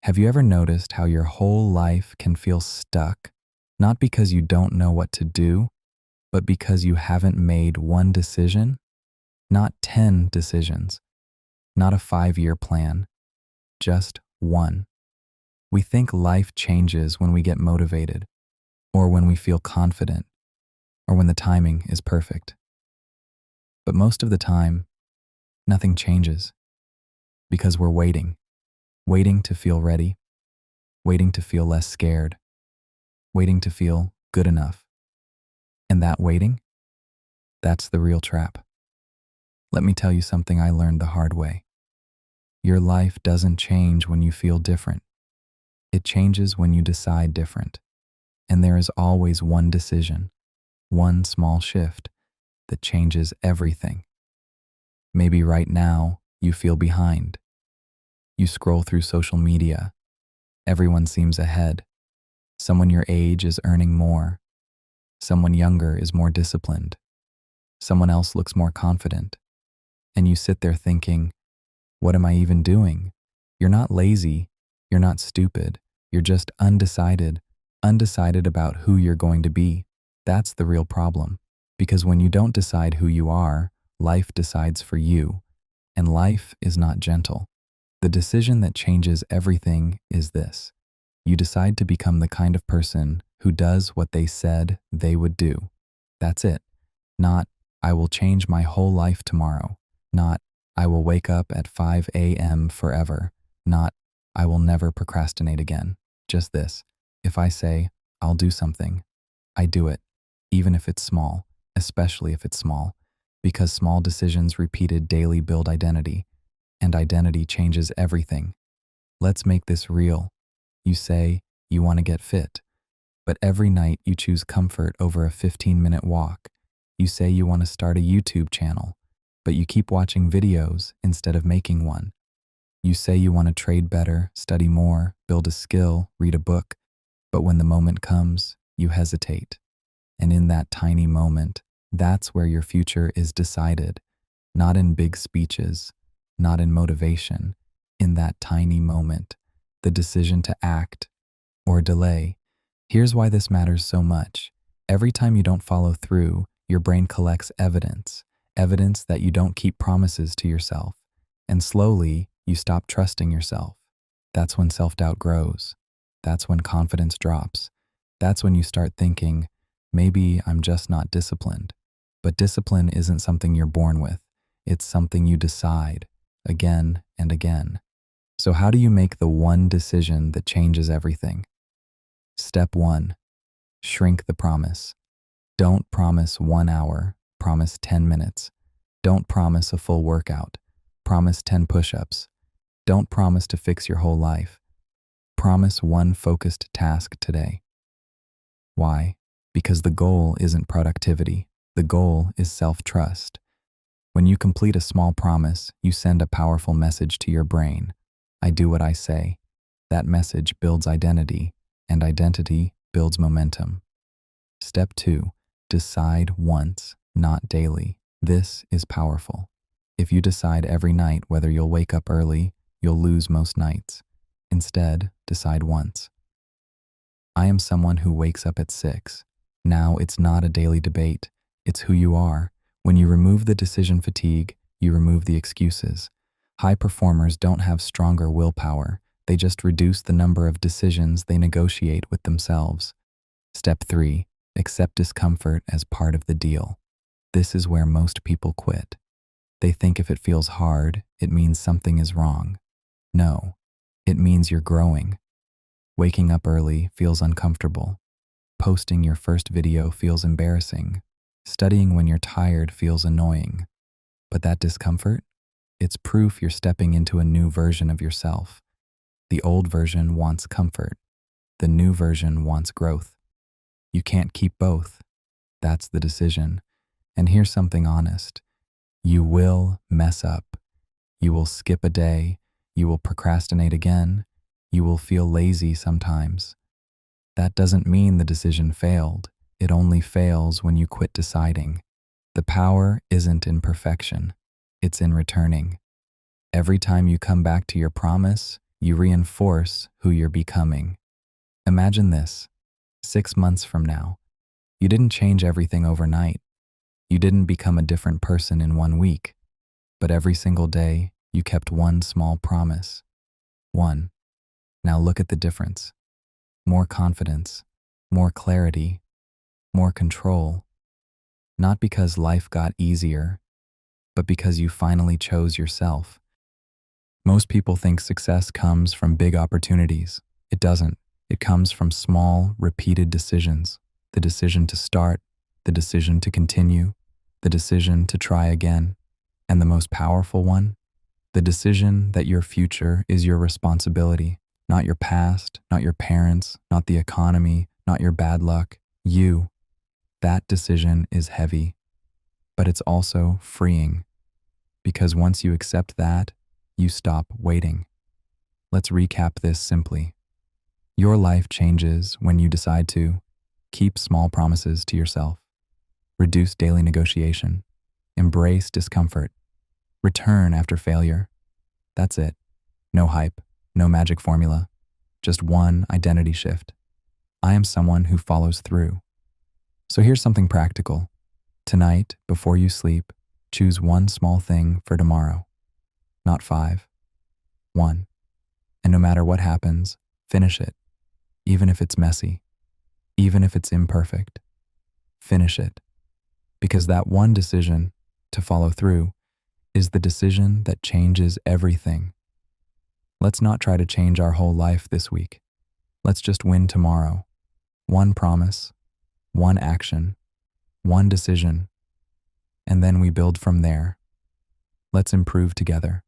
Have you ever noticed how your whole life can feel stuck, not because you don't know what to do, but because you haven't made one decision? Not 10 decisions, not a 5-year plan, just one. We think life changes when we get motivated, or when we feel confident, or when the timing is perfect. But most of the time, nothing changes because we're waiting to feel ready, waiting to feel less scared, waiting to feel good enough. And that waiting, that's the real trap. Let me tell you something I learned the hard way. Your life doesn't change when you feel different. It changes when you decide different. And there is always one decision, one small shift that changes everything. Maybe right now you feel behind. You scroll through social media. Everyone seems ahead. Someone your age is earning more. Someone younger is more disciplined. Someone else looks more confident. And you sit there thinking, what am I even doing? You're not lazy. You're not stupid. You're just undecided about who you're going to be. That's the real problem. Because when you don't decide who you are, life decides for you. And life is not gentle. The decision that changes everything is this. You decide to become the kind of person who does what they said they would do. That's it. Not, I will change my whole life tomorrow. Not, I will wake up at 5 a.m. forever. Not, I will never procrastinate again. Just this. If I say, I'll do something, I do it, even if it's small, especially if it's small, because small decisions repeated daily build identity, and identity changes everything. Let's make this real. You say you want to get fit, but every night you choose comfort over a 15-minute walk. You say you want to start a YouTube channel, but you keep watching videos instead of making one. You say you want to trade better, study more, build a skill, read a book, but when the moment comes, you hesitate. And in that tiny moment, that's where your future is decided, not in big speeches, not in motivation, in that tiny moment, the decision to act or delay. Here's why this matters so much. Every time you don't follow through, your brain collects evidence that you don't keep promises to yourself. And slowly, you stop trusting yourself. That's when self-doubt grows. That's when confidence drops. That's when you start thinking, maybe I'm just not disciplined. But discipline isn't something you're born with. It's something you decide again and again. So how do you make the one decision that changes everything? Step 1, shrink the promise. Don't promise 1 hour, promise 10 minutes. Don't promise a full workout, promise 10 push-ups. Don't promise to fix your whole life. Promise one focused task today. Why? Because the goal isn't productivity. The goal is self-trust. When you complete a small promise, you send a powerful message to your brain. I do what I say. That message builds identity, and identity builds momentum. Step 2, decide once, not daily. This is powerful. If you decide every night whether you'll wake up early, you'll lose most nights. Instead, decide once. I am someone who wakes up at 6. Now it's not a daily debate. It's who you are. When you remove the decision fatigue, you remove the excuses. High performers don't have stronger willpower. They just reduce the number of decisions they negotiate with themselves. Step 3, accept discomfort as part of the deal. This is where most people quit. They think if it feels hard, it means something is wrong. No, it means you're growing. Waking up early feels uncomfortable. Posting your first video feels embarrassing. Studying when you're tired feels annoying. But that discomfort? It's proof you're stepping into a new version of yourself. The old version wants comfort. The new version wants growth. You can't keep both. That's the decision. And here's something honest. You will mess up. You will skip a day. You will procrastinate again. You will feel lazy sometimes. That doesn't mean the decision failed. It only fails when you quit deciding. The power isn't in perfection. It's in returning. Every time you come back to your promise, you reinforce who you're becoming. Imagine this: 6 months from now, you didn't change everything overnight. You didn't become a different person in 1 week, but every single day you kept one small promise. One. Now look at the difference. More confidence, more clarity, more control. Not because life got easier, but because you finally chose yourself. Most people think success comes from big opportunities. It doesn't. It comes from small, repeated decisions. The decision to start, the decision to continue, the decision to try again. And the most powerful one, the decision that your future is your responsibility, not your past, not your parents, not the economy, not your bad luck. You. That decision is heavy, but it's also freeing, because once you accept that, you stop waiting. Let's recap this simply. Your life changes when you decide to keep small promises to yourself, reduce daily negotiation, embrace discomfort, return after failure. That's it. No hype, no magic formula, just one identity shift. I am someone who follows through. So here's something practical. Tonight, before you sleep, choose one small thing for tomorrow. Not 5. 1. And no matter what happens, finish it. Even if it's messy, even if it's imperfect, finish it. Because that one decision to follow through is the decision that changes everything. Let's not try to change our whole life this week. Let's just win tomorrow. One promise, one action, one decision, and then we build from there. Let's improve together.